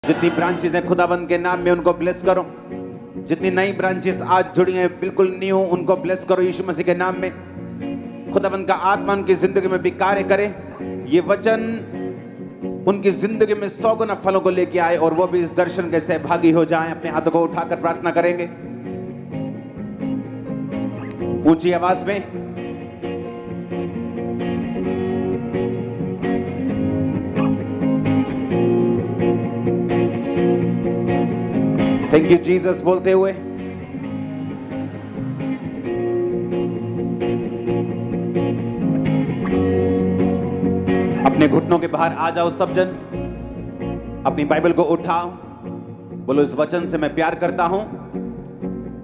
जितनी ब्रांचेस हैं खुदाबंद के नाम में उनको ब्लेस करो। जितनी नई ब्रांचेस आज जुड़ी हैं बिल्कुल न्यू, उनको ब्लेस करो यीशु मसीह के नाम में। खुदाबंद का आत्मा उनकी जिंदगी में भी कार्य करे। ये वचन उनकी जिंदगी में 100 गुना फलों को लेके आए और वो भी इस दर्शन के सहभागी हो जाएं। अपने हाथों को उठाकर प्रार्थना करेंगे ऊंची आवाज में। थैंक यू जीसस बोलते हुए अपने घुटनों के बाहर आ जाओ सब जन। अपनी बाइबल को उठाओ, बोलो इस वचन से मैं प्यार करता हूं।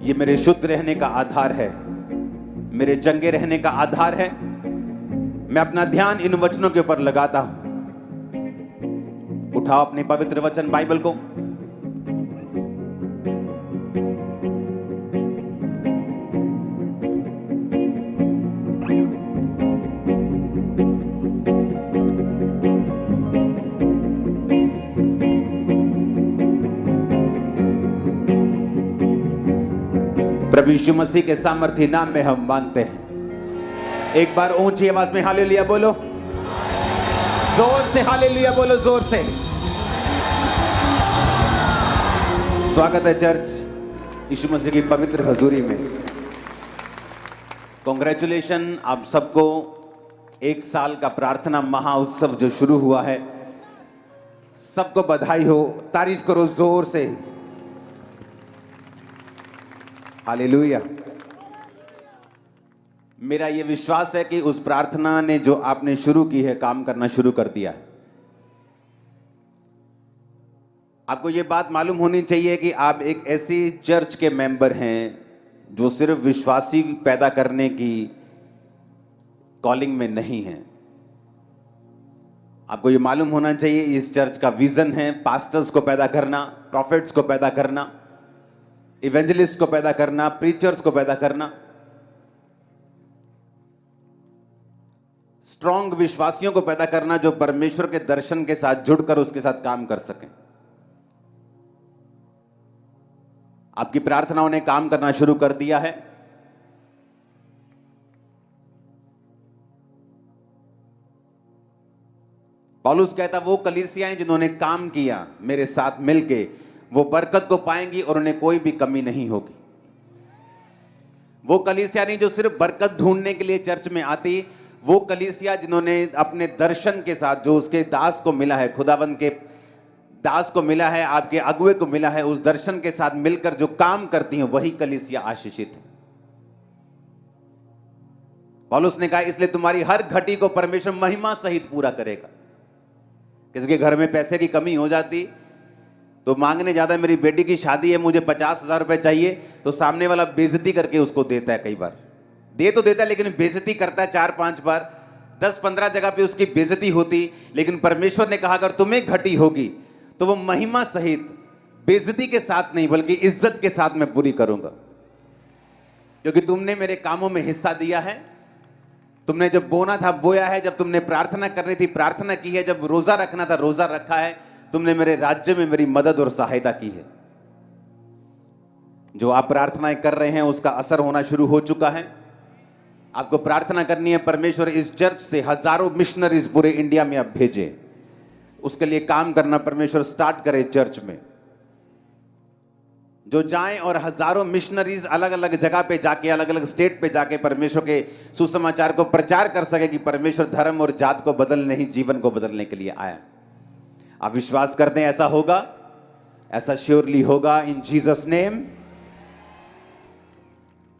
ये मेरे शुद्ध रहने का आधार है, मेरे चंगे रहने का आधार है। मैं अपना ध्यान इन वचनों के ऊपर लगाता हूं। उठाओ अपने पवित्र वचन बाइबल को। प्रभु यीशु मसीह के सामर्थी नाम में हम मांगते हैं। एक बार ऊंची आवाज में हालेलुया बोलो, जोर से हालेलुया बोलो, जोर से। स्वागत है चर्च यीशु मसीह की पवित्र हजूरी में। कॉन्ग्रेचुलेशन आप सबको। 1 साल का प्रार्थना महाउत्सव जो शुरू हुआ है, सबको बधाई हो। तारीफ करो जोर से, हालेलुया। मेरा यह विश्वास है कि उस प्रार्थना ने जो आपने शुरू की है काम करना शुरू कर दिया है। आपको यह बात मालूम होनी चाहिए कि आप एक ऐसी चर्च के मेंबर हैं जो सिर्फ विश्वासी पैदा करने की कॉलिंग में नहीं है। आपको यह मालूम होना चाहिए इस चर्च का विजन है पास्टर्स को पैदा करना, प्रॉफिट्स को पैदा करना, इवेंजलिस्ट को पैदा करना, प्रीचर्स को पैदा करना, स्ट्रॉन्ग विश्वासियों को पैदा करना जो परमेश्वर के दर्शन के साथ जुड़कर उसके साथ काम कर सकें। आपकी प्रार्थनाओं ने काम करना शुरू कर दिया है। पौलुस कहता वो कलीसियाएं जिन्होंने काम किया मेरे साथ मिलके, वो बरकत को पाएंगी और उन्हें कोई भी कमी नहीं होगी। वो कलीसिया नहीं जो सिर्फ बरकत ढूंढने के लिए चर्च में आती, वो कलीसिया जिन्होंने अपने दर्शन के साथ जो उसके दास को मिला है, खुदावंद के दास को मिला है, आपके अगुए को मिला है, उस दर्शन के साथ मिलकर जो काम करती हैं वही कलीसिया आशीषित है। पौलुस ने कहा इसलिए तुम्हारी हर घटी को परमेश्वर महिमा सहित पूरा करेगा। किसी के घर में पैसे की कमी हो जाती तो मांगने जाता है, मेरी बेटी की शादी है, मुझे 50,000 रुपए चाहिए, तो सामने वाला बेइज्जती करके उसको देता है। कई बार दे तो देता है लेकिन बेइज्जती करता है 4-5 बार, 10-15 जगह पे उसकी बेइज्जती होती। लेकिन परमेश्वर ने कहा अगर तुम्हें घटी होगी तो वो महिमा सहित, बेइज्जती के साथ नहीं बल्कि इज्जत के साथ मैं पूरी करूंगा, क्योंकि तुमने मेरे कामों में हिस्सा दिया है। तुमने जब बोना था बोया है, जब तुमने प्रार्थना करनी थी प्रार्थना की है, जब रोजा रखना था रोजा रखा है, तुमने मेरे राज्य में मेरी मदद और सहायता की है। जो आप प्रार्थनाएं कर रहे हैं उसका असर होना शुरू हो चुका है। आपको प्रार्थना करनी है परमेश्वर इस चर्च से हजारों मिशनरीज पूरे इंडिया में अब भेजे। उसके लिए काम करना परमेश्वर स्टार्ट करे चर्च में, जो जाएं और हजारों मिशनरीज अलग अलग जगह पे जाके, अलग अलग स्टेट पे जाके परमेश्वर के सुसमाचार को प्रचार कर सके कि परमेश्वर धर्म और जात को बदलने ही जीवन को बदलने के लिए आया। आप विश्वास करते हैं ऐसा होगा? ऐसा श्योरली होगा इन जीसस नेम।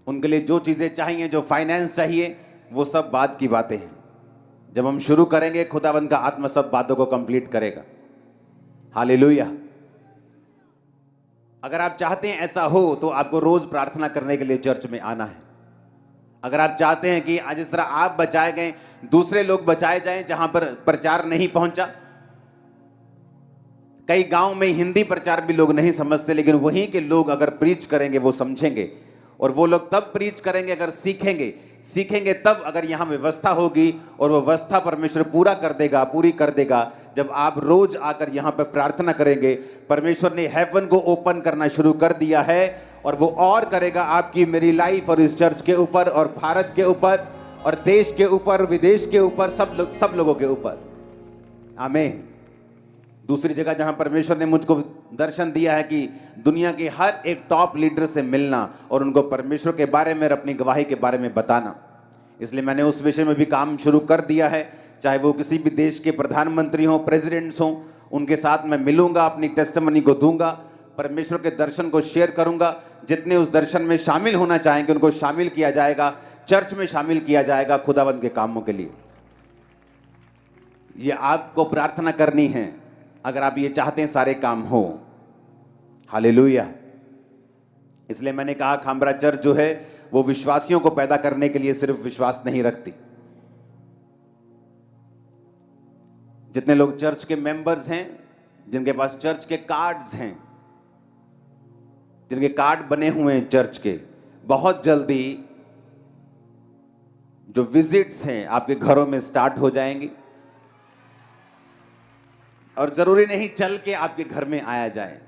उनके लिए जो चीजें चाहिए, जो फाइनेंस चाहिए, वो सब बात की बातें हैं। जब हम शुरू करेंगे खुदावंद का आत्मा सब बातों को कंप्लीट करेगा। हालेलुया। अगर आप चाहते हैं ऐसा हो तो आपको रोज प्रार्थना करने के लिए चर्च में आना है। अगर आप चाहते हैं कि आज जिस तरह आप बचाए गए दूसरे लोग बचाए जाएं, जहां पर प्रचार नहीं पहुंचा, कई गांव में हिंदी प्रचार भी लोग नहीं समझते, लेकिन वहीं के लोग अगर प्रीच करेंगे वो समझेंगे। और वो लोग तब प्रीच करेंगे अगर सीखेंगे, सीखेंगे तब अगर यहाँ व्यवस्था होगी, और वो व्यवस्था परमेश्वर पूरी कर देगा जब आप रोज आकर यहाँ पर प्रार्थना करेंगे। परमेश्वर ने हेवन को ओपन करना शुरू कर दिया है, और वो और करेगा आपकी मेरी लाइफ और इस चर्च के ऊपर और भारत के ऊपर और देश के ऊपर, विदेश के ऊपर, सब लोगों के ऊपर। आमीन। दूसरी जगह जहां परमेश्वर ने मुझको दर्शन दिया है कि दुनिया के हर एक टॉप लीडर से मिलना और उनको परमेश्वर के बारे में और अपनी गवाही के बारे में बताना, इसलिए मैंने उस विषय में भी काम शुरू कर दिया है। चाहे वो किसी भी देश के प्रधानमंत्री हों, प्रेसिडेंट्स हों, उनके साथ मैं मिलूंगा, अपनी टेस्टिमनी को दूंगा, परमेश्वर के दर्शन को शेयर करूंगा। जितने उस दर्शन में शामिल होना चाहेंगे उनको शामिल किया जाएगा, चर्च में शामिल किया जाएगा खुदावंद के कामों के लिए। ये आपको प्रार्थना करनी है अगर आप ये चाहते हैं सारे काम हो। हालेलुया। इसलिए मैंने कहा खामरा चर्च जो है वो विश्वासियों को पैदा करने के लिए सिर्फ विश्वास नहीं रखती। जितने लोग चर्च के मेंबर्स हैं, जिनके पास चर्च के कार्ड्स हैं, जिनके कार्ड बने हुए हैं चर्च के, बहुत जल्दी जो विजिट्स हैं आपके घरों में स्टार्ट हो जाएंगी। और जरूरी नहीं चल के आपके घर में आया जाए।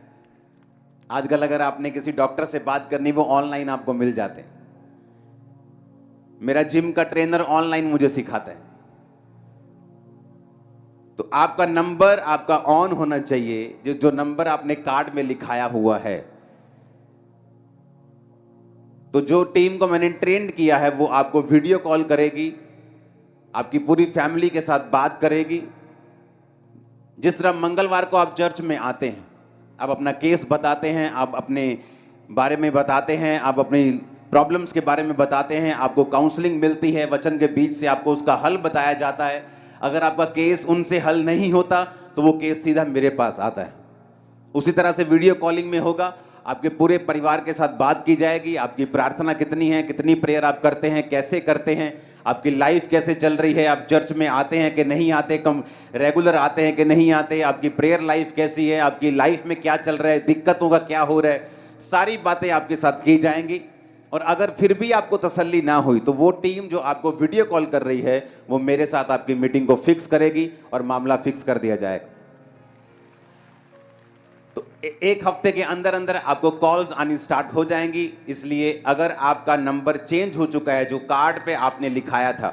आजकल अगर आपने किसी डॉक्टर से बात करनी, वो ऑनलाइन आपको मिल जाते हैं। मेरा जिम का ट्रेनर ऑनलाइन मुझे सिखाता है। तो आपका नंबर आपका ऑन होना चाहिए, जो नंबर आपने कार्ड में लिखाया हुआ है। तो जो टीम को मैंने ट्रेन किया है वो आपको वीडियो कॉल करेगी, आपकी पूरी फैमिली के साथ बात करेगी। जिस तरह मंगलवार को आप चर्च में आते हैं, आप अपना केस बताते हैं, आप अपने बारे में बताते हैं, आप अपनी प्रॉब्लम्स के बारे में बताते हैं, आपको काउंसलिंग मिलती है, वचन के बीच से आपको उसका हल बताया जाता है। अगर आपका केस उनसे हल नहीं होता तो वो केस सीधा मेरे पास आता है। उसी तरह से वीडियो कॉलिंग में होगा, आपके पूरे परिवार के साथ बात की जाएगी। आपकी प्रार्थना कितनी है, कितनी प्रेयर आप करते हैं, कैसे करते हैं, आपकी लाइफ कैसे चल रही है, आप चर्च में आते हैं कि नहीं आते, कम रेगुलर आते हैं कि नहीं आते, आपकी प्रेयर लाइफ कैसी है, आपकी लाइफ में क्या चल रहा है, दिक्कतों का क्या हो रहा है, सारी बातें आपके साथ की जाएंगी। और अगर फिर भी आपको तसल्ली ना हुई तो वो टीम जो आपको वीडियो कॉल कर रही है वो मेरे साथ आपकी मीटिंग को फिक्स करेगी और मामला फिक्स कर दिया जाएगा। तो एक हफ्ते के अंदर अंदर आपको कॉल्स आनी स्टार्ट हो जाएंगी। इसलिए अगर आपका नंबर चेंज हो चुका है, जो कार्ड पे आपने लिखाया था,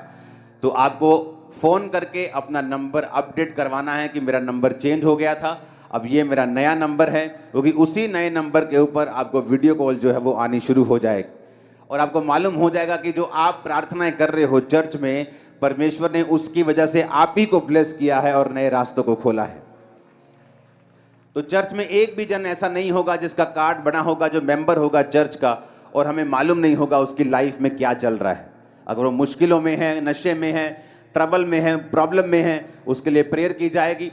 तो आपको फोन करके अपना नंबर अपडेट करवाना है कि मेरा नंबर चेंज हो गया था, अब ये मेरा नया नंबर है। क्योंकि उसी नए नंबर के ऊपर आपको वीडियो कॉल जो है वो आनी शुरू हो जाएगी और आपको मालूम हो जाएगा कि जो आप प्रार्थनाएं कर रहे हो चर्च में, परमेश्वर ने उसकी वजह से आप ही को ब्लेस किया है और नए रास्तों को खोला है। तो चर्च में एक भी जन ऐसा नहीं होगा जिसका कार्ड बना होगा, जो मेंबर होगा चर्च का, और हमें मालूम नहीं होगा उसकी लाइफ में क्या चल रहा है। अगर वो मुश्किलों में है, नशे में है, ट्रबल में है, प्रॉब्लम में है, उसके लिए प्रेयर की जाएगी।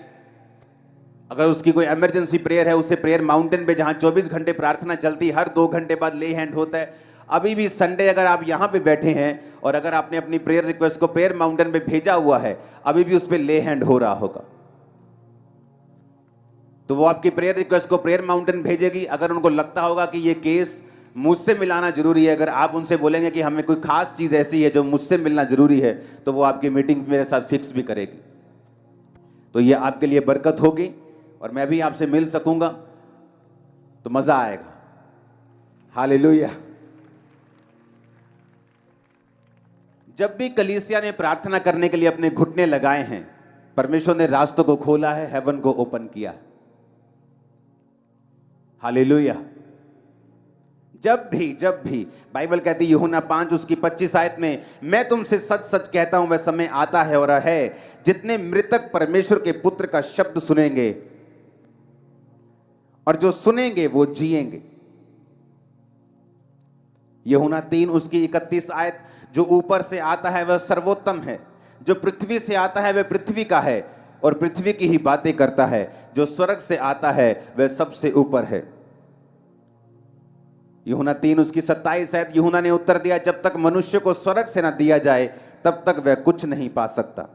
अगर उसकी कोई इमरजेंसी प्रेयर है, उससे प्रेयर माउंटेन पे जहां 24 घंटे प्रार्थना चलती, हर 2 घंटे बाद ले हैंड होता है। अभी भी संडे अगर आप यहाँ पे बैठे हैं और अगर आपने अपनी प्रेयर रिक्वेस्ट को प्रेयर माउंटेन पे भेजा हुआ है, अभी भी उस पर ले हैंड हो रहा होगा। तो वो आपकी प्रेयर रिक्वेस्ट को प्रेयर माउंटेन भेजेगी। अगर उनको लगता होगा कि ये केस मुझसे मिलाना जरूरी है, अगर आप उनसे बोलेंगे कि हमें कोई खास चीज ऐसी है जो मुझसे मिलना जरूरी है, तो वो आपकी मीटिंग मेरे साथ फिक्स भी करेगी। तो ये आपके लिए बरकत होगी और मैं भी आपसे मिल सकूंगा, तो मजा आएगा। हालेलुया। जब भी कलीसिया ने प्रार्थना करने के लिए अपने घुटने लगाए हैं, परमेश्वर ने रास्तों को खोला है, हेवन को ओपन किया है। हालेलुया। जब भी बाइबल कहती है यूहन्ना 5 उसकी 25 आयत में, मैं तुमसे सच सच कहता हूं वह समय आता है और है जितने मृतक परमेश्वर के पुत्र का शब्द सुनेंगे और जो सुनेंगे वो जिएंगे। यूहन्ना 3 उसकी 31 आयत, जो ऊपर से आता है वह सर्वोत्तम है, जो पृथ्वी से आता है वह पृथ्वी का है और पृथ्वी की ही बातें करता है, जो स्वर्ग से आता है वह सबसे ऊपर है। यूहन्ना 3 उसकी 27 आयत, यूहन्ना ने उत्तर दिया, जब तक मनुष्य को स्वर्ग से ना दिया जाए तब तक वह कुछ नहीं पा सकता।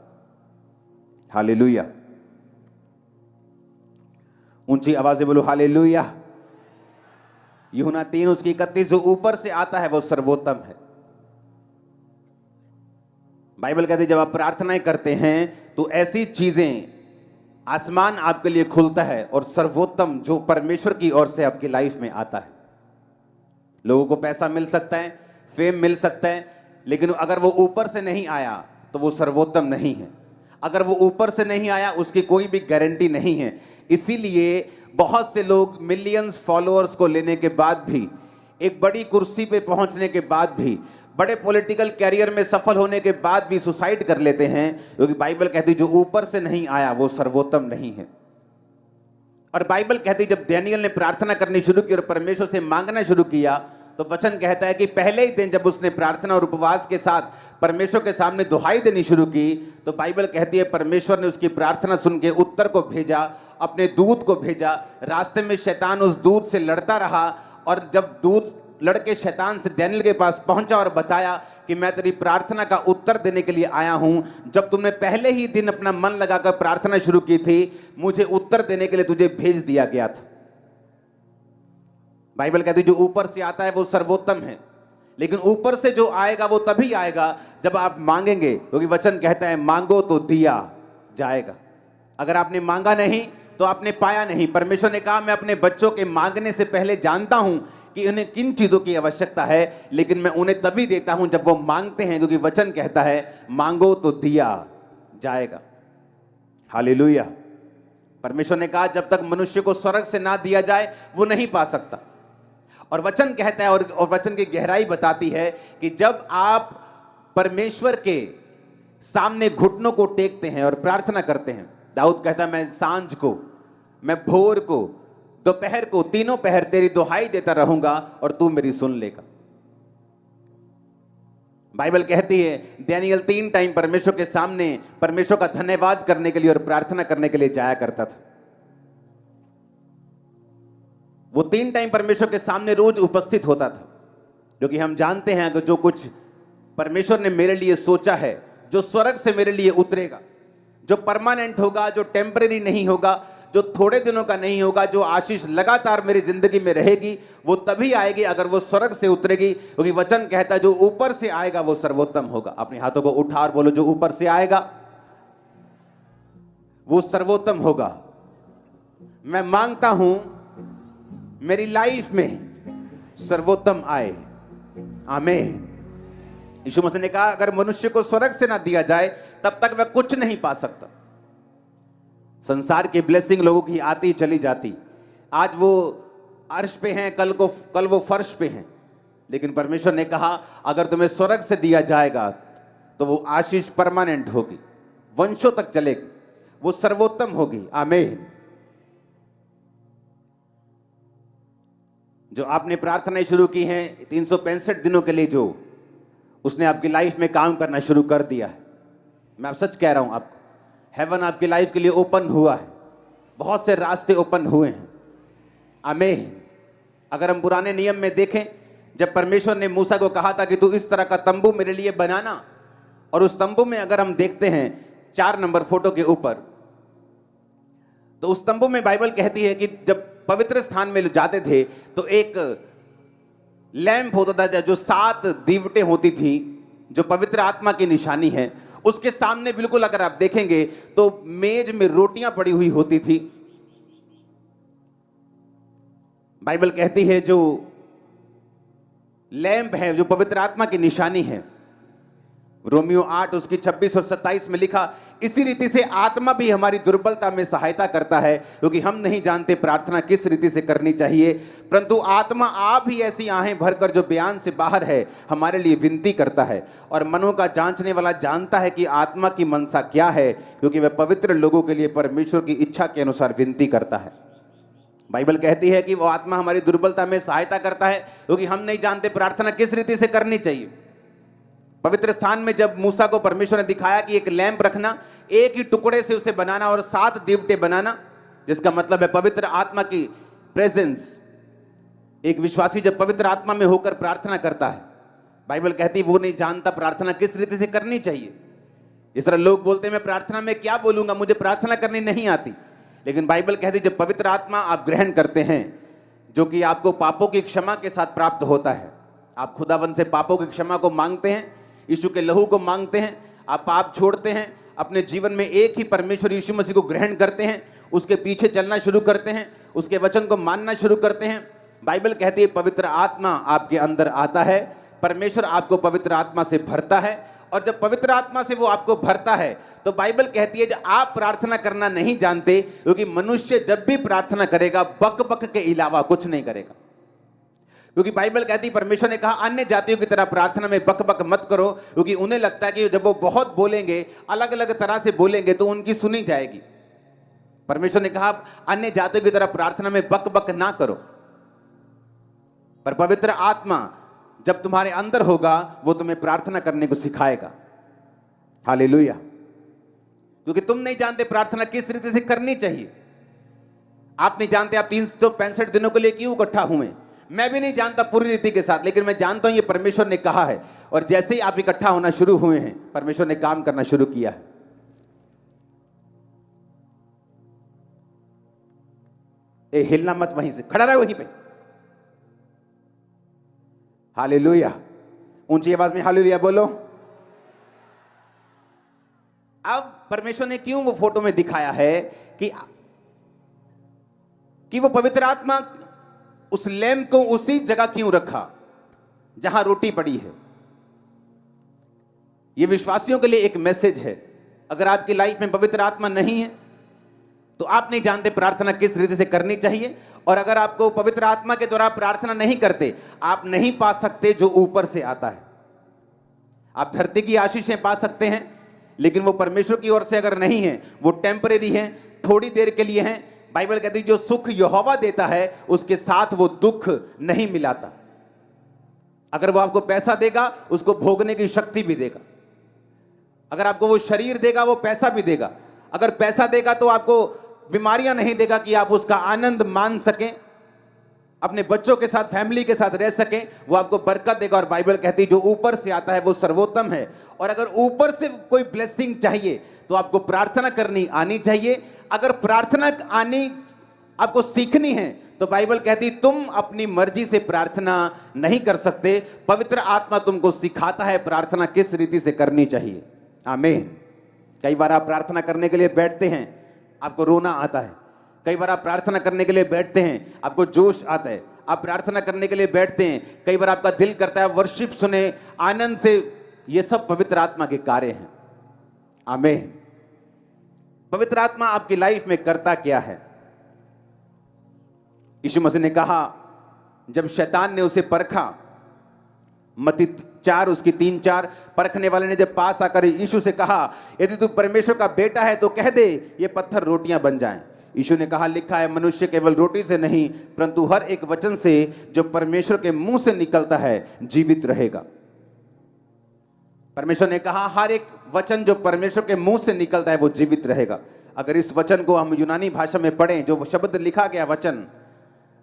हालेलुया। ऊंची आवाज से बोलो हालेलुया। यूहन्ना 3 उसकी 31, जो ऊपर से आता है वो सर्वोत्तम है। बाइबल कहती है जब आप प्रार्थनाएं करते हैं तो ऐसी चीजें, आसमान आपके लिए खुलता है और सर्वोत्तम जो परमेश्वर की ओर से आपकी लाइफ में आता है। लोगों को पैसा मिल सकता है, फेम मिल सकता है, लेकिन अगर वो ऊपर से नहीं आया तो वो सर्वोत्तम नहीं है। अगर वो ऊपर से नहीं आया उसकी कोई भी गारंटी नहीं है। इसीलिए बहुत से लोग मिलियंस फॉलोअर्स को लेने के बाद भी, एक बड़ी कुर्सी पे पहुंचने के बाद भी, बड़े पॉलिटिकल कैरियर में सफल होने के बाद भी सुसाइड कर लेते हैं, क्योंकि बाइबल कहती जो ऊपर से नहीं आया वो सर्वोत्तम नहीं है। और बाइबल कहती जब डैनियल ने प्रार्थना करनी शुरू की और परमेश्वर से मांगना शुरू किया, तो वचन कहता है कि पहले ही दिन जब उसने प्रार्थना और उपवास के साथ परमेश्वर के सामने दुहाई देनी शुरू की, तो बाइबल कहती है परमेश्वर ने उसकी प्रार्थना सुन के उत्तर को भेजा, अपने दूत को भेजा। रास्ते में शैतान उस दूत से लड़ता रहा, और जब दूत लड़के शैतान से डैनियल के पास पहुंचा और बताया कि मैं तेरी प्रार्थना का उत्तर देने के लिए आया हूं, जब तुमने पहले ही दिन अपना मन लगाकर प्रार्थना शुरू की थी, मुझे उत्तर देने के लिए तुझे भेज दिया गया था। बाइबल कहती जो ऊपर से आता है वो सर्वोत्तम है, लेकिन ऊपर से जो आएगा वो तभी आएगा जब आप मांगेंगे, क्योंकि वचन कहता है मांगो तो दिया जाएगा। अगर आपने मांगा नहीं तो आपने पाया नहीं। परमेश्वर ने कहा मैं अपने बच्चों के मांगने से पहले जानता हूं कि उन्हें किन चीजों की आवश्यकता है, लेकिन मैं उन्हें तभी देता हूं जब वो मांगते हैं, क्योंकि वचन कहता है मांगो तो दिया जाएगा। हालेलुया। परमेश्वर ने कहा जब तक मनुष्य को स्वर्ग से ना दिया जाए वो नहीं पा सकता। और वचन कहता है और वचन की गहराई बताती है कि जब आप परमेश्वर के सामने घुटनों को टेकते हैं और प्रार्थना करते हैं, दाऊद कहता है मैं सांझ को, मैं भोर को, दोपहर को, तीनों पहर तेरी दुहाई देता रहूंगा और तू मेरी सुन लेगा। बाइबल कहती है डैनियल 3 टाइम परमेश्वर के सामने परमेश्वर का धन्यवाद करने के लिए और प्रार्थना करने के लिए जाया करता था। वो 3 टाइम परमेश्वर के सामने रोज उपस्थित होता था, क्योंकि हम जानते हैं कि जो कुछ परमेश्वर ने मेरे लिए सोचा है, जो स्वर्ग से मेरे लिए उतरेगा, जो परमानेंट होगा, जो टेम्परेरी नहीं होगा, जो थोड़े दिनों का नहीं होगा, जो आशीष लगातार मेरी जिंदगी में रहेगी, वो तभी आएगी अगर वो स्वर्ग से उतरेगी, क्योंकि वचन कहता है जो ऊपर से आएगा वो सर्वोत्तम होगा। अपने हाथों को उठा और बोलो जो ऊपर से आएगा वो सर्वोत्तम होगा। मैं मांगता हूं मेरी लाइफ में सर्वोत्तम आए। आमीन। यीशु मसीह ने कहा अगर मनुष्य को स्वर्ग से ना दिया जाए तब तक वह कुछ नहीं पा सकता। संसार की ब्लेसिंग लोगों की आती चली जाती, आज वो अर्श पे हैं, कल वो फर्श पे हैं, लेकिन परमेश्वर ने कहा अगर तुम्हें स्वर्ग से दिया जाएगा तो वो आशीष परमानेंट होगी, वंशों तक चलेगी, वो सर्वोत्तम होगी। आमीन। जो आपने प्रार्थनाएं शुरू की हैं 365 दिनों के लिए, जो उसने आपकी लाइफ में काम करना शुरू कर दिया है। मैं आप सच कह रहा हूं, आपको हेवन आपकी लाइफ के लिए ओपन हुआ है, बहुत से रास्ते ओपन हुए हैं। आमीन। अगर हम पुराने नियम में देखें, जब परमेश्वर ने मूसा को कहा था कि तू इस तरह का तंबू मेरे लिए बनाना, और उस तंबू में अगर हम देखते हैं 4 नंबर फोटो के ऊपर, तो उस तंबू में बाइबल कहती है कि जब पवित्र स्थान में जाते थे तो एक लैंप होता था जो 7 दीवटें होती थी, जो पवित्र आत्मा की निशानी है। उसके सामने बिल्कुल अगर आप देखेंगे तो मेज में रोटियां पड़ी हुई होती थी। बाइबल कहती है जो लैंप है, जो पवित्र आत्मा की निशानी है, रोमियो 8 उसकी 26 और 27 में लिखा, इसी रीति से आत्मा भी हमारी दुर्बलता में सहायता करता है, क्योंकि हम नहीं जानते प्रार्थना किस रीति से करनी चाहिए, परंतु आत्मा आप ही ऐसी आहें भरकर जो बयान से बाहर है हमारे लिए विनती करता है। और मनों का जांचने वाला जानता है कि आत्मा की मनसा क्या है, क्योंकि वह पवित्र लोगों के लिए परमेश्वर की इच्छा के अनुसार विनती करता है। बाइबल कहती है कि वो आत्मा हमारी दुर्बलता में सहायता करता है, क्योंकि हम नहीं जानते प्रार्थना किस रीति से करनी चाहिए। पवित्र स्थान में जब मूसा को परमेश्वर ने दिखाया कि एक लैंप रखना, एक ही टुकड़े से उसे बनाना और 7 दीवटें बनाना, जिसका मतलब है पवित्र आत्मा की प्रेजेंस। एक विश्वासी जब पवित्र आत्मा में होकर प्रार्थना करता है, बाइबल कहती है वो नहीं जानता प्रार्थना किस रीति से करनी चाहिए। इस तरह लोग बोलते हैं मैं प्रार्थना में क्या बोलूंगा, मुझे प्रार्थना करनी नहीं आती, लेकिन बाइबल कहती है जब पवित्र आत्मा आप ग्रहण करते हैं, जो कि आपको पापों की क्षमा के साथ प्राप्त होता है। आप खुदावन से पापों की क्षमा को मांगते हैं, यीशु के लहू को मांगते हैं, आप पाप छोड़ते हैं, अपने जीवन में एक ही परमेश्वर यीशु मसीह को ग्रहण करते हैं, उसके पीछे चलना शुरू करते हैं, उसके वचन को मानना शुरू करते हैं। बाइबल कहती है पवित्र आत्मा आपके अंदर आता है, परमेश्वर आपको पवित्र आत्मा से भरता है, और जब पवित्र आत्मा से वो आपको भरता है तो बाइबल कहती है जब आप प्रार्थना करना नहीं जानते, क्योंकि मनुष्य जब भी प्रार्थना करेगा बक बक के अलावा कुछ नहीं करेगा। क्योंकि बाइबल कहती है, परमेश्वर ने कहा अन्य जातियों की तरह प्रार्थना में बक बक मत करो, क्योंकि उन्हें लगता है कि जब वो बहुत बोलेंगे, अलग अलग तरह से बोलेंगे तो उनकी सुनी जाएगी। परमेश्वर ने कहा अन्य जातियों की तरह प्रार्थना में बक बक ना करो, पर पवित्र आत्मा जब तुम्हारे अंदर होगा वो तुम्हें प्रार्थना करने को सिखाएगा। हालेलुया। क्योंकि तुम नहीं जानते प्रार्थना किस रीति से करनी चाहिए। आप नहीं जानते आप 365 दिनों के लिए क्यों इकट्ठा हुए। मैं भी नहीं जानता पूरी रीति के साथ, लेकिन मैं जानता हूं ये परमेश्वर ने कहा है, और जैसे ही आप इकट्ठा होना शुरू हुए हैं परमेश्वर ने काम करना शुरू किया है। ए हिलना मत, वहीं से खड़ा रहे वहीं पे। हालेलुया। ऊंची आवाज में हालेलुया बोलो। अब परमेश्वर ने क्यों वो फोटो में दिखाया है कि वो पवित्र आत्मा उस लैंप को उसी जगह क्यों रखा जहां रोटी पड़ी है। ये विश्वासियों के लिए एक मैसेज है। अगर आपकी लाइफ में पवित्र आत्मा नहीं है तो आप नहीं जानते प्रार्थना किस रीति से करनी चाहिए, और अगर आपको पवित्र आत्मा के द्वारा प्रार्थना नहीं करते, आप नहीं पा सकते जो ऊपर से आता है। आप धरती की आशीषें पा सकते हैं, लेकिन वो परमेश्वर की ओर से अगर नहीं है, वो टेम्परेरी है, थोड़ी देर के लिए है। बाइबल कहती है जो सुख यहोवा देता है उसके साथ वो दुख नहीं मिलाता। अगर वो आपको पैसा देगा उसको भोगने की शक्ति भी देगा। अगर आपको वो शरीर देगा वो पैसा भी देगा। अगर पैसा देगा तो आपको बीमारियां नहीं देगा कि आप उसका आनंद मान सकें, अपने बच्चों के साथ फैमिली के साथ रह सकें। वो आपको बरकत देगा। और बाइबल कहती है जो ऊपर से आता है वो सर्वोत्तम है। और अगर ऊपर से कोई ब्लेसिंग चाहिए तो आपको प्रार्थना करनी आनी चाहिए। अगर प्रार्थना आनी आपको सीखनी है तो बाइबल कहती तुम अपनी मर्जी से प्रार्थना नहीं कर सकते, पवित्र आत्मा तुमको सिखाता है प्रार्थना किस रीति से करनी चाहिए। आमीन। कई बार आप प्रार्थना करने के लिए बैठते हैं, आपको रोना आता है। कई बार आप प्रार्थना करने के लिए बैठते हैं, आपको जोश आता है। आप प्रार्थना करने के लिए बैठते हैं, कई बार आपका दिल करता है वर्शिप सुने, आनंद से। ये सब पवित्र आत्मा के कार्य हैं। आमीन। पवित्र आत्मा आपकी लाइफ में करता क्या है? यीशु मसीह ने कहा जब शैतान ने उसे परखा, मत्ती 4 उसकी 3-4, परखने वाले ने जब पास आकर यीशु से कहा यदि तू परमेश्वर का बेटा है तो कह दे ये पत्थर रोटियां बन जाएं। यीशु ने कहा लिखा है मनुष्य केवल रोटी से नहीं परंतु हर एक वचन से जो परमेश्वर के मुंह से निकलता है जीवित रहेगा। परमेश्वर ने कहा हर एक वचन जो परमेश्वर के मुंह से निकलता है वो जीवित रहेगा। अगर इस वचन को हम यूनानी भाषा में पढ़ें, जो शब्द लिखा गया वचन,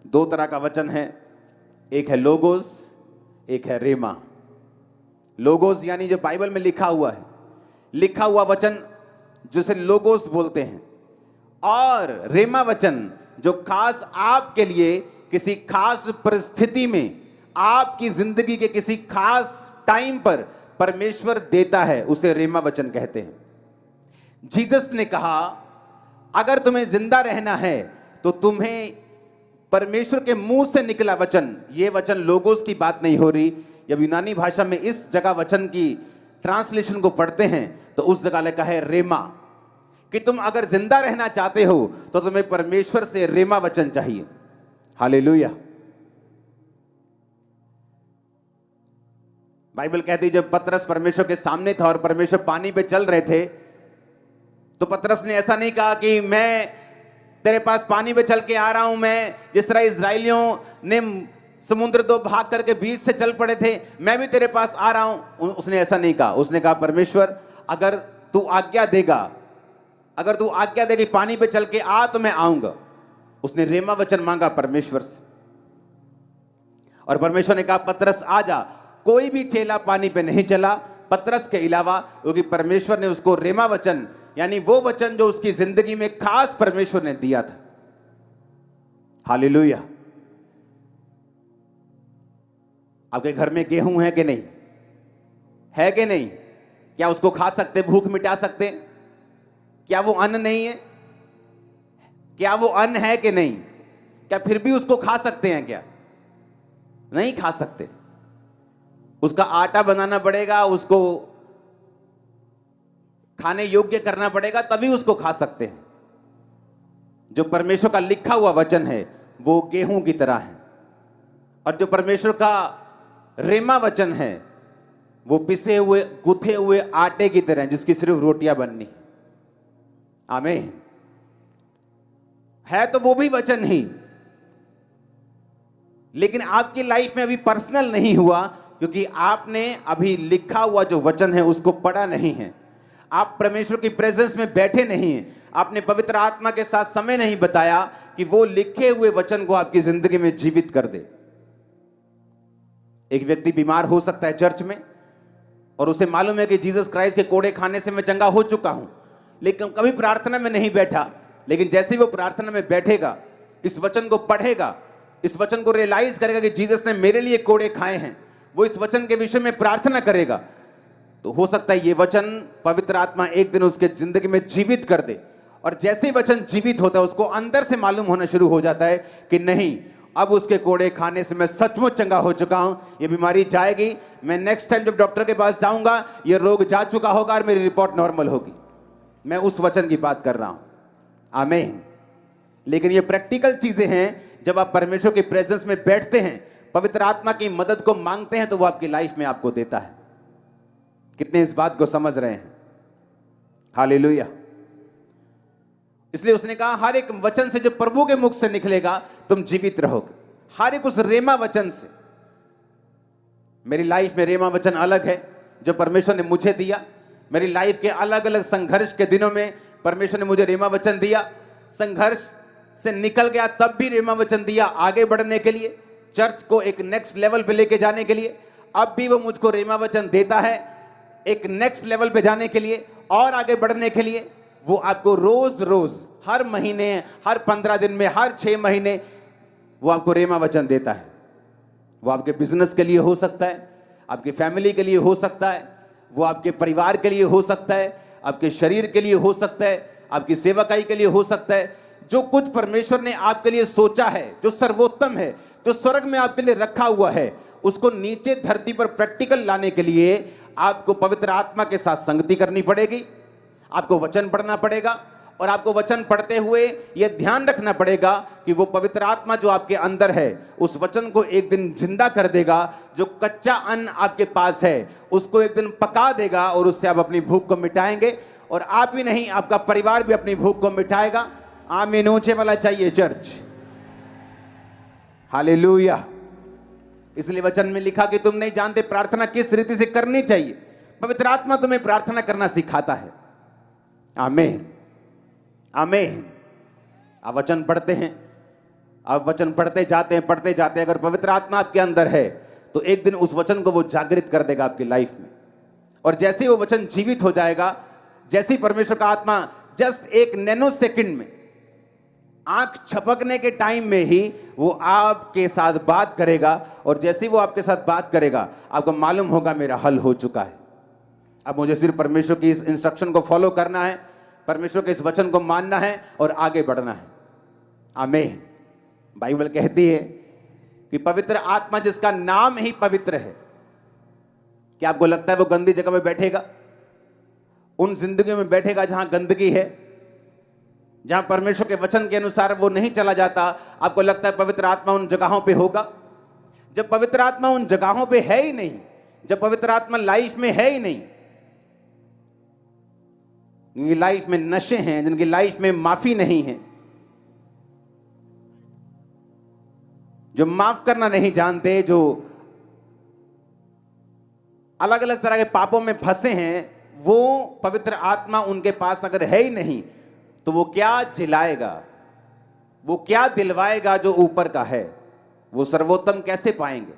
2 तरह का वचन है, एक है लोगोस, एक है रेमा। लोगोस यानी जो बाइबल में लिखा हुआ है, लिखा हुआ वचन जिसे लोगोस बोलते हैं, और रेमा वचन जो खास आपके लिए किसी खास परिस्थिति में आपकी जिंदगी के किसी खास टाइम पर परमेश्वर देता है, उसे रेमा वचन कहते हैं। जीसस ने कहा अगर तुम्हें जिंदा रहना है तो तुम्हें परमेश्वर के मुंह से निकला वचन, ये वचन लोगोस की बात नहीं हो रही। जब यूनानी भाषा में इस जगह वचन की ट्रांसलेशन को पढ़ते हैं तो उस जगह लिखा है रेमा, कि तुम अगर जिंदा रहना चाहते हो तो तुम्हें परमेश्वर से रेमा वचन चाहिए। हालेलुया। बाइबल कहती है जब पतरस परमेश्वर के सामने था और परमेश्वर पानी पे चल रहे थे तो पतरस ने ऐसा नहीं कहा कि मैं तेरे पास पानी पे चल के आ रहा हूं, मैं जिस तरह इजराइलियों ने समुद्र 2 भाग करके बीच से चल पड़े थे मैं भी तेरे पास आ रहा हूं। उसने ऐसा नहीं कहा। उसने कहा परमेश्वर अगर तू आज्ञा देगा, अगर तू आज्ञा देगी पानी पे चल के आ तो मैं आऊंगा। उसने रेमा वचन मांगा परमेश्वर से, और परमेश्वर ने कहा पतरस आ जा। कोई भी चेला पानी पे नहीं चला पतरस के अलावा, क्योंकि परमेश्वर ने उसको रेमा वचन यानी वो वचन जो उसकी जिंदगी में खास परमेश्वर ने दिया था। हालेलुया। आपके घर में गेहूं है कि नहीं? है कि नहीं? क्या उसको खा सकते, भूख मिटा सकते? क्या वो अन्न नहीं है? क्या वो अन्न है कि नहीं? क्या फिर भी उसको खा सकते हैं क्या? नहीं खा सकते। उसका आटा बनाना पड़ेगा, उसको खाने योग्य करना पड़ेगा, तभी उसको खा सकते हैं। जो परमेश्वर का लिखा हुआ वचन है वो गेहूं की तरह है, और जो परमेश्वर का रेमा वचन है वो पिसे हुए गुथे हुए आटे की तरह है, जिसकी सिर्फ रोटियां बननी है। आमीन। है तो वो भी वचन ही, लेकिन आपकी लाइफ में अभी पर्सनल नहीं हुआ, क्योंकि आपने अभी लिखा हुआ जो वचन है उसको पढ़ा नहीं है। आप परमेश्वर की प्रेजेंस में बैठे नहीं हैं। आपने पवित्र आत्मा के साथ समय नहीं बताया कि वो लिखे हुए वचन को आपकी जिंदगी में जीवित कर दे। एक व्यक्ति बीमार हो सकता है चर्च में, और उसे मालूम है कि जीसस क्राइस्ट के कोड़े खाने से मैं चंगा हो चुका हूं, लेकिन कभी प्रार्थना में नहीं बैठा। लेकिन जैसे ही वो प्रार्थना में बैठेगा, इस वचन को पढ़ेगा, इस वचन को रियलाइज करेगा कि जीसस ने मेरे लिए कोड़े खाए हैं, वो इस वचन के विषय में प्रार्थना करेगा, तो हो सकता है ये वचन पवित्र आत्मा एक दिन उसके जिंदगी में जीवित कर दे। और जैसे ही वचन जीवित होता है, उसको अंदर से मालूम होना शुरू हो जाता है कि नहीं, अब उसके कोड़े खाने से मैं सचमुच चंगा हो चुका हूं, ये बीमारी जाएगी, मैं नेक्स्ट टाइम जब डॉक्टर के पास जाऊंगा ये रोग जा चुका होगा और मेरी रिपोर्ट नॉर्मल होगी। मैं उस वचन की बात कर रहा हूं। आमीन। लेकिन ये प्रैक्टिकल चीजें हैं। जब आप परमेश्वर की प्रेजेंस में बैठते हैं, पवित्र आत्मा की मदद को मांगते हैं, तो वो आपकी लाइफ में आपको देता है। कितने इस बात को समझ रहे हैं? हालेलुया। इसलिए उसने कहा हर एक वचन से जो प्रभु के मुख से निकलेगा तुम जीवित रहोगे। हर एक उस रेमा वचन से। मेरी लाइफ में रेमा वचन अलग है जो परमेश्वर ने मुझे दिया। मेरी लाइफ के अलग अलग संघर्ष के दिनों में परमेश्वर ने मुझे रेमा वचन दिया। संघर्ष से निकल गया तब भी रेमा वचन दिया, आगे बढ़ने के लिए, चर्च को एक नेक्स्ट लेवल पे लेके जाने के लिए। अब भी वो मुझको रेमा वचन देता है, एक नेक्स्ट लेवल पे जाने के लिए और आगे बढ़ने के लिए। वो आपको रोज रोज, हर महीने, हर 15 दिन में, हर 6 महीने वो आपको रेमा वचन देता है। वो आपके बिजनेस के लिए हो सकता है, आपकी फैमिली के लिए हो सकता है, वो आपके परिवार के लिए हो सकता है, आपके शरीर के लिए हो सकता है, आपकी सेवकाई के लिए हो सकता है। जो कुछ परमेश्वर ने आपके लिए सोचा है, जो सर्वोत्तम है, जो स्वर्ग में आपके लिए रखा हुआ है, उसको नीचे धरती पर प्रैक्टिकल लाने के लिए आपको पवित्र आत्मा के साथ संगति करनी पड़ेगी। आपको वचन पढ़ना पड़ेगा, और आपको वचन पढ़ते हुए यह ध्यान रखना पड़ेगा कि वो पवित्र आत्मा जो आपके अंदर है उस वचन को एक दिन जिंदा कर देगा। जो कच्चा अन्न आपके पास है उसको एक दिन पका देगा, और उससे आप अपनी भूख को मिटाएंगे। और आप ही नहीं, आपका परिवार भी अपनी भूख को मिटाएगा। आमीन। ऊंचे वाला चाहिए चर्च। हालेलुया। इसलिए वचन में लिखा कि तुम नहीं जानते प्रार्थना किस रीति से करनी चाहिए। पवित्र आत्मा तुम्हें प्रार्थना करना सिखाता है। आमीन, आमीन। आप वचन पढ़ते हैं, आप वचन पढ़ते जाते हैं। अगर पवित्र आत्मा आपके अंदर है तो एक दिन उस वचन को वो जागृत कर देगा आपकी लाइफ में। और जैसे ही वो वचन जीवित हो जाएगा, जैसे ही परमेश्वर का आत्मा जस्ट एक नैनो सेकंड में, आंख छपकने के टाइम में ही वो आपके साथ बात करेगा। और जैसे ही वो आपके साथ बात करेगा, आपको मालूम होगा मेरा हल हो चुका है। अब मुझे सिर्फ परमेश्वर की इस इंस्ट्रक्शन को फॉलो करना है, परमेश्वर के इस वचन को मानना है और आगे बढ़ना है। आमीन। बाइबल कहती है कि पवित्र आत्मा जिसका नाम ही पवित्र है, क्या आपको लगता है वो गंदी जगह में बैठेगा? उन जिंदगियों में बैठेगा जहां गंदगी है, जहां परमेश्वर के वचन के अनुसार वो नहीं चला जाता? आपको लगता है पवित्र आत्मा उन जगहों पे होगा? जब पवित्र आत्मा उन जगहों पे है ही नहीं, जब पवित्र आत्मा लाइफ में है ही नहीं, जिनकी लाइफ में नशे हैं, जिनकी लाइफ में माफी नहीं है, जो माफ करना नहीं जानते, जो अलग अलग तरह के पापों में फंसे हैं, वो पवित्र आत्मा उनके पास अगर है ही नहीं तो वो क्या जिलाएगा, वो क्या दिलवाएगा जो ऊपर का है? वो सर्वोत्तम कैसे पाएंगे?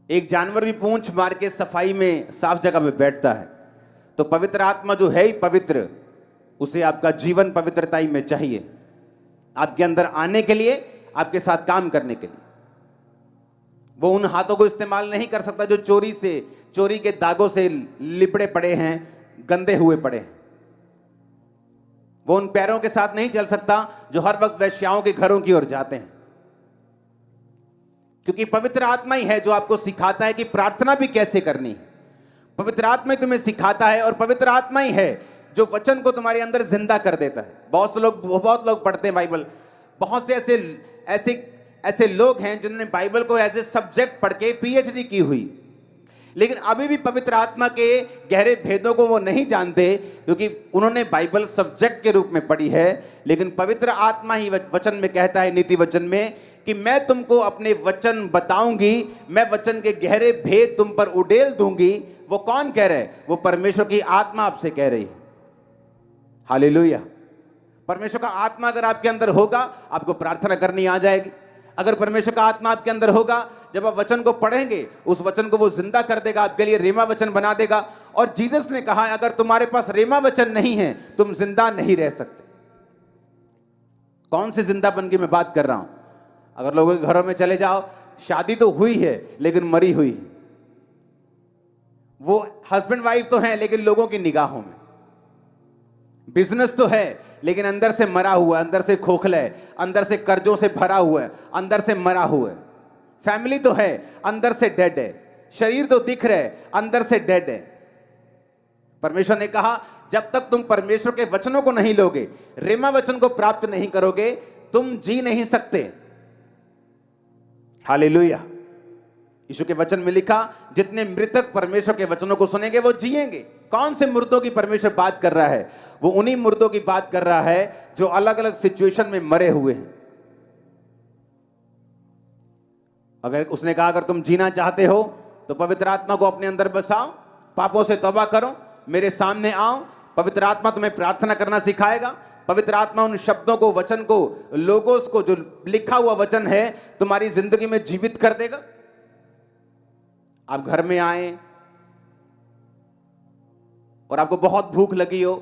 एक जानवर भी पूंछ मार के सफाई में, साफ जगह में बैठता है, तो पवित्र आत्मा जो है ही पवित्र, उसे आपका जीवन पवित्रताई में चाहिए, आपके अंदर आने के लिए, आपके साथ काम करने के लिए। वो उन हाथों को इस्तेमाल नहीं कर सकता जो चोरी के दागों से लिपड़े पड़े हैं, गंदे हुए पड़े हैं। वो उन पैरों के साथ नहीं चल सकता जो हर वक्त वेश्याओं के घरों की ओर जाते हैं। क्योंकि पवित्र आत्मा ही है जो आपको सिखाता है कि प्रार्थना भी कैसे करनी है। पवित्र आत्मा ही तुम्हें सिखाता है, और पवित्र आत्मा ही है जो वचन को तुम्हारे अंदर जिंदा कर देता है। बहुत लोग पढ़ते हैं बाइबल। बहुत से ऐसे लोग हैं जिन्होंने बाइबल को एज ए सब्जेक्ट पढ़ के पीएचडी की हुई, लेकिन अभी भी पवित्र आत्मा के गहरे भेदों को वो नहीं जानते, क्योंकि उन्होंने बाइबल सब्जेक्ट के रूप में पढ़ी है। लेकिन पवित्र आत्मा ही वचन में कहता है, नीति वचन में, कि मैं तुमको अपने वचन बताऊंगी, मैं वचन के गहरे भेद तुम पर उड़ेल दूंगी। वो कौन कह रहा है? वो परमेश्वर की आत्मा आपसे कह रही है। हालेलुया। परमेश्वर का आत्मा अगर आपके अंदर होगा, आपको प्रार्थना करनी आ जाएगी। अगर परमेश्वर का आत्मा आपके अंदर होगा, जब आप वचन को पढ़ेंगे, उस वचन को वो जिंदा कर देगा, आपके लिए रेमा वचन बना देगा। और जीसस ने कहा, अगर तुम्हारे पास रेमा वचन नहीं है, तुम जिंदा नहीं रह सकते। कौन से जिंदापन की मैं बात कर रहा हूं? अगर लोगों के घरों में चले जाओ, शादी तो हुई है लेकिन मरी हुई है। वो हस्बैंड वाइफ तो हैं लेकिन लोगों की निगाहों में। बिजनेस तो है लेकिन अंदर से मरा हुआ है, अंदर से खोखला है, अंदर से कर्जों से भरा हुआ है, अंदर से मरा हुआ है। फैमिली तो है, अंदर से डेड है। शरीर तो दिख रहा है, अंदर से डेड है। परमेश्वर ने कहा, जब तक तुम परमेश्वर के वचनों को नहीं लोगे, रेमा वचन को प्राप्त नहीं करोगे, तुम जी नहीं सकते। हालेलुया। यीशु के वचन में लिखा, जितने मृतक परमेश्वर के वचनों को सुनेंगे वो जिएंगे। कौन से मुर्दों की परमेश्वर बात कर रहा है? वो उन्हीं मुर्दों की बात कर रहा है जो अलग अलग सिचुएशन में मरे हुए हैं। अगर उसने कहा, अगर तुम जीना चाहते हो तो पवित्र आत्मा को अपने अंदर बसाओ, पापों से तौबा करो, मेरे सामने आओ। पवित्र आत्मा तुम्हें प्रार्थना करना सिखाएगा। पवित्र आत्मा उन शब्दों को, वचन को, लोगोस को, जो लिखा हुआ वचन है, तुम्हारी जिंदगी में जीवित कर देगा। आप घर में आए और आपको बहुत भूख लगी हो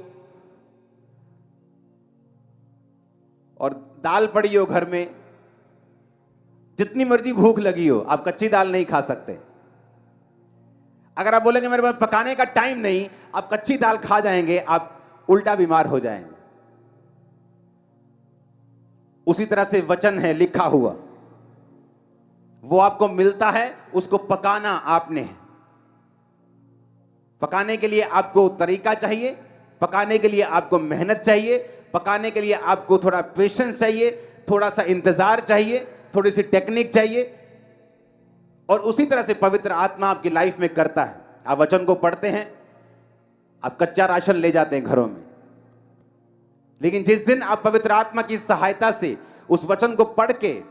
और दाल पड़ी हो घर में, जितनी मर्जी भूख लगी हो, आप कच्ची दाल नहीं खा सकते। अगर आप बोलेंगे मेरे पास पकाने का टाइम नहीं, आप कच्ची दाल खा जाएंगे, आप उल्टा बीमार हो जाएंगे। उसी तरह से वचन है लिखा हुआ, वो आपको मिलता है, उसको पकाना आपने है। पकाने के लिए आपको तरीका चाहिए, पकाने के लिए आपको मेहनत चाहिए, पकाने के लिए आपको थोड़ा पेशेंस चाहिए, थोड़ा सा इंतजार चाहिए, थोड़ी सी टेक्निक चाहिए। और उसी तरह से पवित्र आत्मा आपकी लाइफ में करता है। आप वचन को पढ़ते हैं, आप कच्चा राशन ले जाते हैं घरों में, लेकिन जिस दिन आप पवित्र आत्मा की सहायता से उस वचन को पढ़ के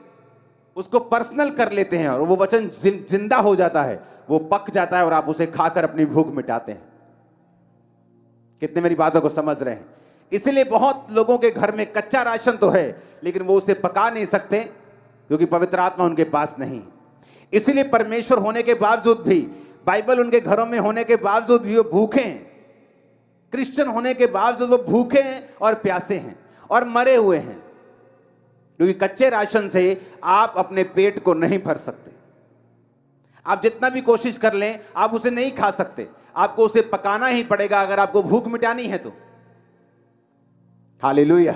उसको पर्सनल कर लेते हैं और वो वचन जिंदा हो जाता है, वो पक जाता है और आप उसे खाकर अपनी भूख मिटाते हैं। कितने मेरी बातों को समझ रहे हैं? इसलिए बहुत लोगों के घर में कच्चा राशन तो है लेकिन वो उसे पका नहीं सकते, क्योंकि पवित्र आत्मा उनके पास नहीं। इसलिए परमेश्वर होने के बावजूद भी, बाइबल उनके घरों में होने के बावजूद भी वो भूखे हैं। क्रिश्चियन होने के बावजूद वो भूखे हैं और प्यासे हैं और मरे हुए हैं, क्योंकि कच्चे राशन से आप अपने पेट को नहीं भर सकते। आप जितना भी कोशिश कर लें, आप उसे नहीं खा सकते। आपको उसे पकाना ही पड़ेगा अगर आपको भूख मिटानी है तो। हालेलुया।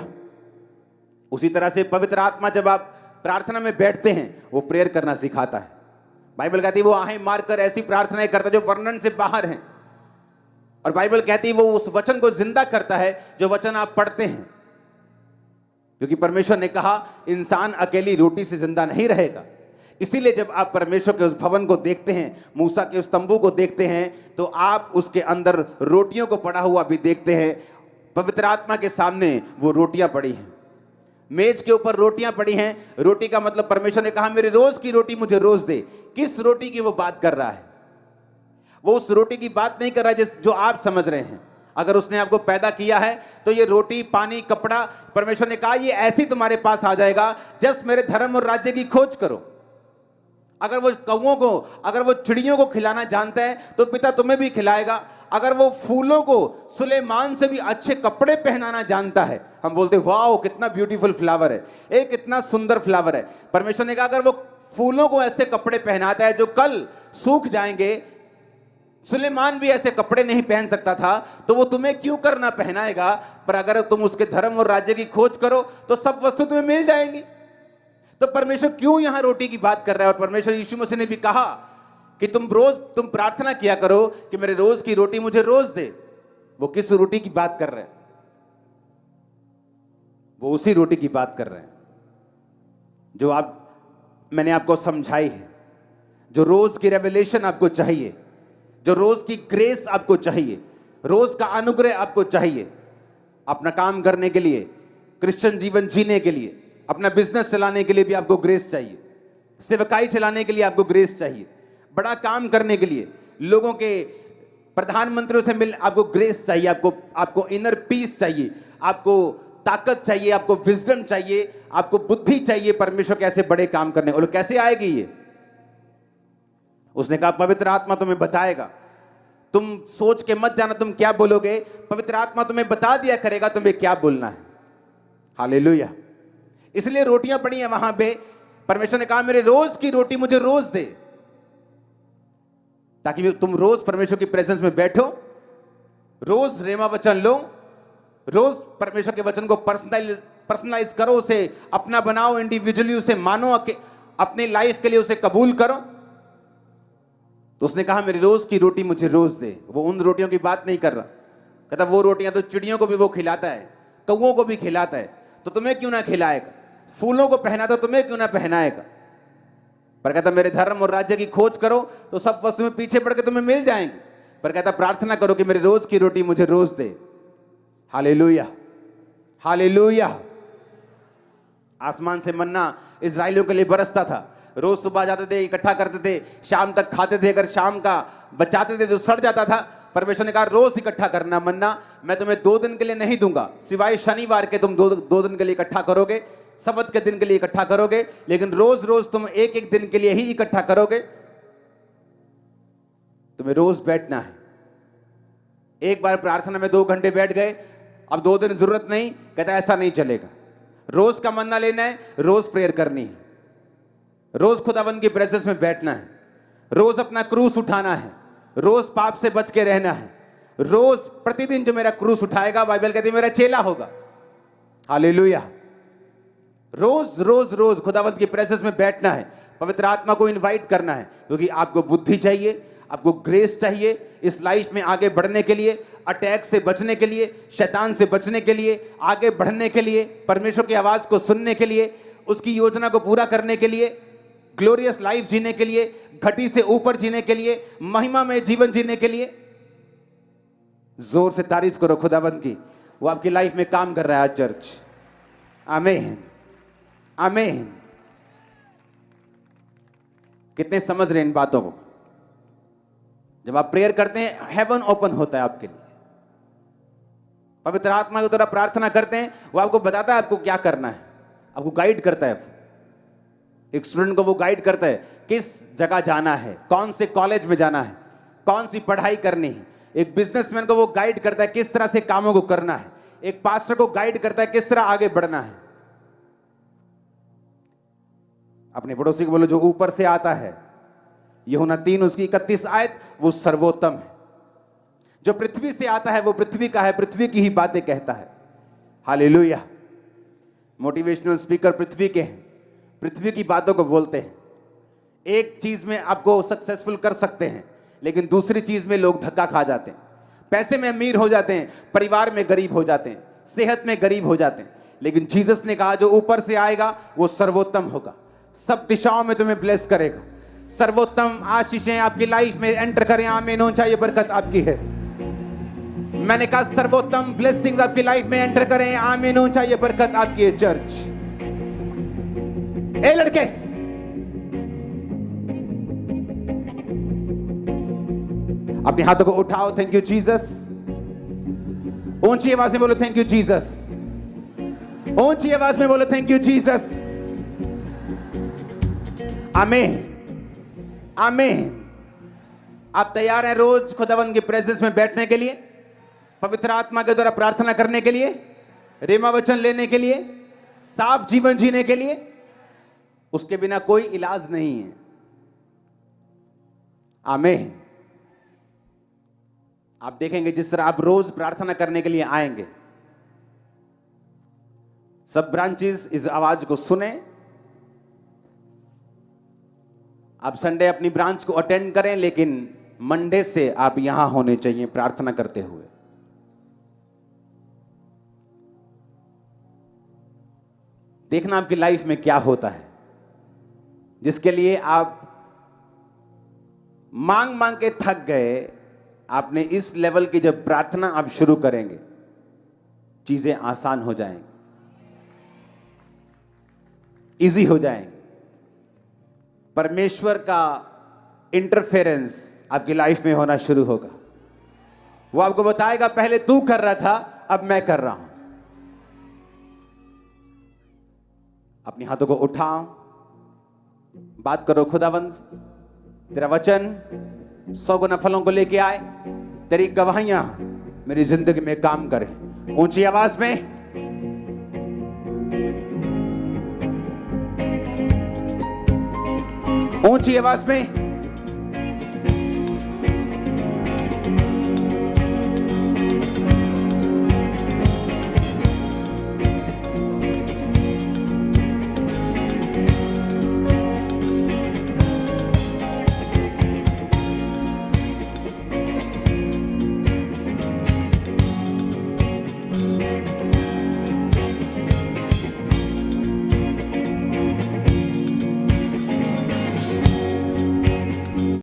उसी तरह से पवित्र आत्मा जब आप प्रार्थना में बैठते हैं, वो प्रेयर करना सिखाता है। बाइबल कहती है वो आहें मारकर ऐसी प्रार्थनाएं करता है जो वर्णन से बाहर हैं। और बाइबल कहती है वो उस वचन को जिंदा करता है जो वचन आप पढ़ते हैं, क्योंकि परमेश्वर ने कहा इंसान अकेली रोटी से जिंदा नहीं रहेगा। इसीलिए जब आप परमेश्वर के उस भवन को देखते हैं, मूसा के उस तंबू को देखते हैं, तो आप उसके अंदर रोटियों को पड़ा हुआ भी देखते हैं। पवित्र आत्मा के सामने वो रोटियां पड़ी हैं, मेज के ऊपर रोटियां पड़ी हैं। रोटी का मतलब परमेश्वर ने कहा मेरी रोज की रोटी मुझे रोज दे। किस रोटी की वो बात कर रहा है? वो उस रोटी की बात नहीं कर रहा है जो आप समझ रहे हैं। अगर उसने आपको पैदा किया है तो ये रोटी, पानी, कपड़ा, परमेश्वर ने कहा ये ऐसी तुम्हारे पास आ जाएगा, जस्ट मेरे धर्म और राज्य की खोज करो। अगर वो कौवों को, अगर वो चिड़ियों को खिलाना जानता है तो पिता तुम्हें भी खिलाएगा। अगर वो फूलों को सुलेमान से भी अच्छे कपड़े पहनाना जानता है, हम बोलते वाओ कितना ब्यूटीफुल फ्लावर है, एक कितना सुंदर फ्लावर है। परमेश्वर ने कहा अगर वो फूलों को ऐसे कपड़े पहनाता है जो कल सूख जाएंगे। सुलेमान भी ऐसे कपड़े नहीं पहन सकता था, तो वो तुम्हें क्यों करना पहनाएगा? पर अगर तुम उसके धर्म और राज्य की खोज करो तो सब वस्तु तुम्हें मिल जाएंगी। तो परमेश्वर क्यों यहां रोटी की बात कर रहा है? और परमेश्वर यीशु मसीह ने भी कहा कि तुम प्रार्थना किया करो कि मेरे रोज की रोटी मुझे रोज दे। वो किस रोटी की बात कर रहे हैं? वो उसी रोटी की बात कर रहे हैं जो मैंने आपको समझाई है, जो रोज की रेवलेशन आपको चाहिए, जो रोज की ग्रेस आपको चाहिए, रोज का अनुग्रह आपको चाहिए अपना काम करने के लिए, क्रिश्चियन जीवन जीने के लिए, अपना बिजनेस चलाने के लिए भी आपको ग्रेस चाहिए, सेवकाई चलाने के लिए आपको ग्रेस चाहिए, बड़ा काम करने के लिए, लोगों के प्रधानमंत्रियों से मिल आपको ग्रेस चाहिए, आपको इनर पीस चाहिए, आपको ताकत चाहिए, आपको विजडम चाहिए, आपको बुद्धि चाहिए परमेश्वर कैसे बड़े काम करने। और कैसे आएगी ये? उसने कहा पवित्र आत्मा तुम्हें बताएगा। तुम सोच के मत जाना तुम क्या बोलोगे, पवित्र आत्मा तुम्हें बता दिया करेगा तुम्हें क्या बोलना है। हालेलुया। इसलिए रोटियां पड़ी हैं वहां पे। परमेश्वर ने कहा मेरे रोज की रोटी मुझे रोज दे, ताकि तुम रोज परमेश्वर की प्रेजेंस में बैठो, रोज रेमा वचन लो, रोज परमेश्वर के वचन को पर्सनलाइज करो, उसे अपना बनाओ, इंडिविजुअली उसे मानो, अपने लाइफ के लिए उसे कबूल करो। तो उसने कहा मेरी रोज की रोटी मुझे रोज दे। वो उन रोटियों की बात नहीं कर रहा, कहता वो रोटियां तो चिड़ियों को भी वो खिलाता है, कौओं को भी खिलाता है, तो तुम्हें क्यों ना खिलाएगा? फूलों को पहनाता तुम्हें क्यों ना पहनाएगा? पर कहता मेरे धर्म और राज्य की खोज करो तो सब वस्तु में पीछे पड़ के तुम्हें मिल जाएंगे। पर कहता प्रार्थना करो कि मेरे रोज की रोटी मुझे रोज दे। Hallelujah, hallelujah. आसमान से मन्ना इजराइलियों के लिए बरसता था। रोज सुबह जाते थे, इकट्ठा करते थे, शाम तक खाते थे। अगर शाम का बचाते थे तो सड़ जाता था। परमेश्वर ने कहा रोज इकट्ठा करना मन्ना, मैं तुम्हें 2 दिन के लिए नहीं दूंगा, सिवाय शनिवार के तुम 2 दिन के लिए इकट्ठा करोगे, सबत के दिन के लिए इकट्ठा करोगे, लेकिन रोज रोज तुम एक दिन के लिए ही इकट्ठा करोगे। तुम्हें रोज बैठना है। एक बार प्रार्थना में 2 घंटे बैठ गए, अब 2 दिन जरूरत नहीं, कहता ऐसा नहीं चलेगा। रोज का मन्ना लेना है, रोज प्रेयर करनी है, रोज खुदावंद की प्रेजेंस में बैठना है, रोज अपना क्रूस उठाना है, रोज पाप से बच के रहना है। रोज प्रतिदिन जो मेरा क्रूस उठाएगा, बाइबल कहती है मेरा चेला होगा। हालेलुया। रोज रोज रोज खुदावंद की प्रेजेंस में बैठना है, पवित्र आत्मा को इनवाइट करना है, क्योंकि आपको बुद्धि चाहिए, आपको ग्रेस चाहिए इस लाइफ में आगे बढ़ने के लिए, अटैक से बचने के लिए, शैतान से बचने के लिए, आगे बढ़ने के लिए, परमेश्वर की आवाज को सुनने के लिए, उसकी योजना को पूरा करने के लिए, ग्लोरियस लाइफ जीने के लिए, घटी से ऊपर जीने के लिए, महिमा में जीवन जीने के लिए। जोर से तारीफ करो खुदावंद की, वो आपकी लाइफ में काम कर रहा है चर्च। आमीन, आमीन। कितने समझ रहे इन बातों को? जब आप प्रेयर करते हैं, हेवन ओपन होता है आपके लिए। पवित्र आत्मा की तरह प्रार्थना करते हैं, वो आपको बताता है आपको क्या करना है, आपको गाइड करता है। एक स्टूडेंट को वो गाइड करता है किस जगह जाना है, कौन से कॉलेज में जाना है, कौन सी पढ़ाई करनी है। एक बिजनेसमैन को वो गाइड करता है किस तरह से कामों को करना है। एक पास्टर को गाइड करता है किस तरह आगे बढ़ना है। अपने पड़ोसी को बोलो जो ऊपर से आता है, यूहन्ना 3 उसकी 31 आयत, वो सर्वोत्तम है। जो पृथ्वी से आता है वो पृथ्वी का है, पृथ्वी की ही बातें कहता है। हालेलुया। मोटिवेशनल स्पीकर पृथ्वी के हैं, पृथ्वी की बातों को बोलते हैं। एक चीज में आपको सक्सेसफुल कर सकते हैं, लेकिन दूसरी चीज में लोग धक्का खा जाते हैं। पैसे में अमीर हो जाते हैं, परिवार में गरीब हो जाते हैं, सेहत में गरीब हो जाते हैं। लेकिन जीसस ने कहा जो ऊपर से आएगा वो सर्वोत्तम होगा, सब दिशाओं में तुम्हें ब्लेस करेगा। सर्वोत्तम आशीषें आपकी लाइफ में एंटर करें। आमीन। ऊंचा ये बरकत आपकी है। मैंने कहा सर्वोत्तम ब्लेसिंग्स आपकी लाइफ में एंटर करें। आमीन। ऊंचा ये बरकत आपकी है चर्च। ए लड़के, अपने हाथों को उठाओ। Thank you Jesus. ऊंची आवाज में बोलो थैंक यू जीसस। ऊंची आवाज में बोलो थैंक यू जीसस। आमीन, आमीन। आप तैयार हैं रोज खुदावंद की प्रेजेंस में बैठने के लिए, पवित्र आत्मा के द्वारा प्रार्थना करने के लिए, रेमा वचन लेने के लिए, साफ जीवन जीने के लिए? उसके बिना कोई इलाज नहीं है। आमीन। आप देखेंगे जिस तरह आप रोज प्रार्थना करने के लिए आएंगे, सब ब्रांचेस इस आवाज को सुने। आप संडे अपनी ब्रांच को अटेंड करें, लेकिन मंडे से आप यहां होने चाहिए प्रार्थना करते हुए। देखना आपकी लाइफ में क्या होता है, जिसके लिए आप मांग मांग के थक गए। आपने इस लेवल की जब प्रार्थना आप शुरू करेंगे, चीजें आसान हो जाएंगी, इजी हो जाएंगे। परमेश्वर का इंटरफेरेंस आपकी लाइफ में होना शुरू होगा। वो आपको बताएगा पहले तू कर रहा था, अब मैं कर रहा हूं। अपने हाथों को उठाओ, बात करो खुदावंद से। तेरा वचन 100 गुना फलों को लेके आए, तेरी गवाहियां मेरी जिंदगी में काम करें। ऊंची आवाज में, ऊंची आवाज में